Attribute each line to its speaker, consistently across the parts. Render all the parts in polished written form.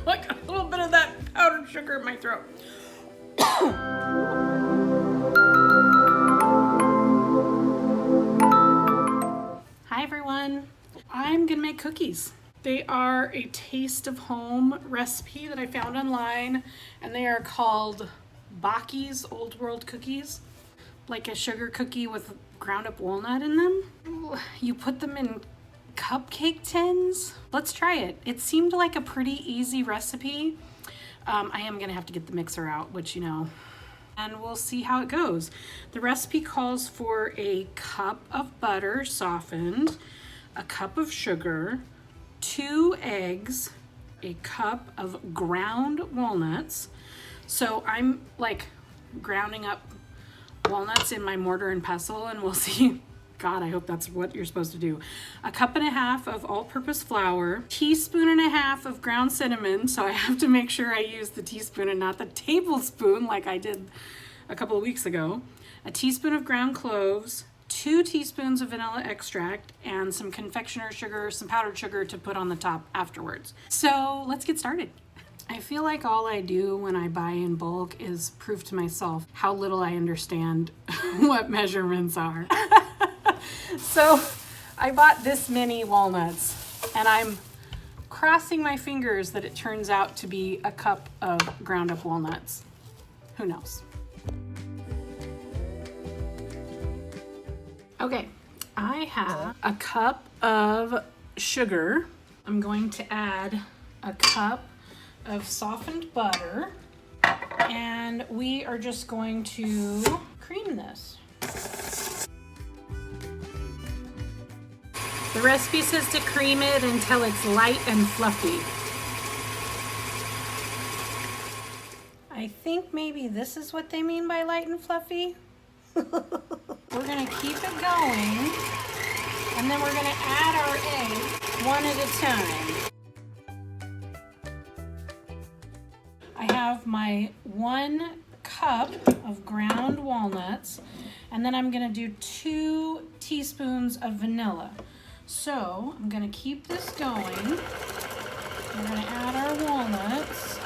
Speaker 1: Like a little bit of that powdered sugar in my throat. Hi everyone. I'm gonna make cookies. They are a taste of home recipe that I found online, and they are called Bakki's Old World Cookies. Like a sugar cookie with ground up walnut in them. You put them in cupcake tins. Let's try it. It seemed like a pretty easy recipe. I am gonna have to get the mixer out, which you know, and we'll see how it goes. The recipe calls for a cup of butter softened, a cup of sugar, 2 eggs, a cup of ground walnuts. So I'm like grounding up walnuts in my mortar and pestle, and we'll see. God, I hope that's what you're supposed to do. A cup and a half of all-purpose flour, teaspoon and a half of ground cinnamon. So I have to make sure I use the teaspoon and not the tablespoon like I did a couple of weeks ago. A teaspoon of ground cloves, 2 teaspoons of vanilla extract, and some confectioner sugar, some powdered sugar to put on the top afterwards. So let's get started. I feel like all I do when I buy in bulk is prove to myself how little I understand what measurements are. So I bought this many walnuts, and I'm crossing my fingers that it turns out to be a cup of ground up walnuts. Who knows? Okay, I have a cup of sugar. I'm going to add a cup of softened butter, and we are just going to cream this. The recipe says to cream it until it's light and fluffy. I think maybe this is what they mean by light and fluffy. We're gonna keep it going, and then we're gonna add our eggs one at a time. I have my 1 cup of ground walnuts, and then I'm gonna do 2 teaspoons of vanilla. So I'm gonna keep this going. We're gonna add our walnuts,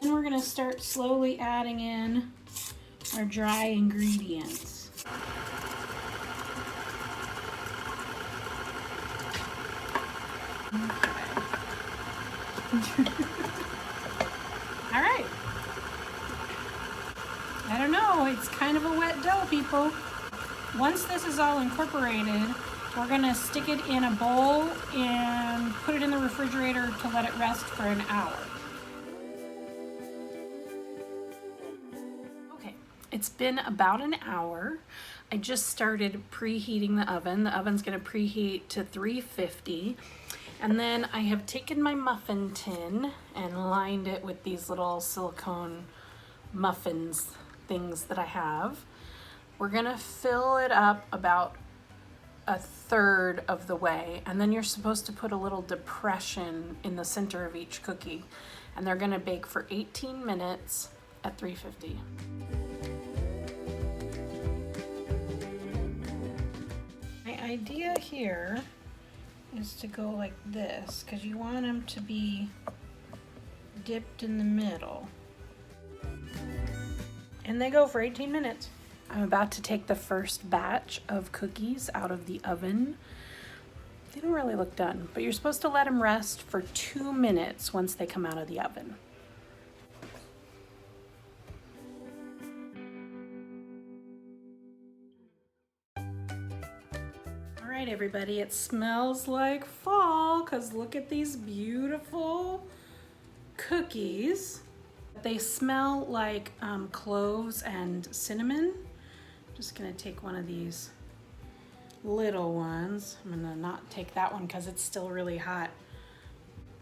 Speaker 1: and we're gonna start slowly adding in our dry ingredients. All right. I don't know, it's kind of a wet dough, people. Once this is all incorporated, we're gonna stick it in a bowl and put it in the refrigerator to let it rest for an hour. Okay, it's been about an hour. I just started preheating the oven. The oven's gonna preheat to 350. And then I have taken my muffin tin and lined it with these little silicone muffins things that I have. We're gonna fill it up about 1/3 of the way, and then you're supposed to put a little depression in the center of each cookie, and they're gonna bake for 18 minutes at 350. My idea here is to go like this, because you want them to be dipped in the middle. And they go for 18 minutes. I'm about to take the first batch of cookies out of the oven. They don't really look done, but you're supposed to let them rest for 2 minutes once they come out of the oven. All right, everybody, it smells like fall, because look at these beautiful cookies. They smell like cloves and cinnamon. Just gonna take one of these little ones. I'm gonna not take that one because it's still really hot.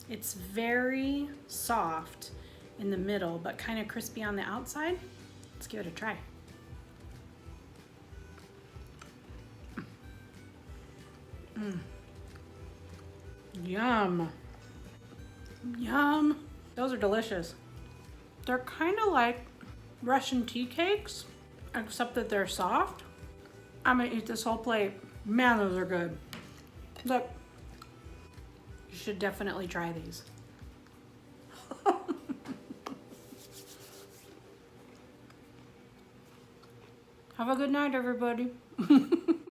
Speaker 1: It's very soft in the middle, but kind of crispy on the outside. Let's give it a try. Yum. Yum. Those are delicious. They're kind of like Russian tea cakes, except that they're soft. I'm gonna eat this whole plate. Man, those are good. Look, You should definitely try these. Have a good night, everybody.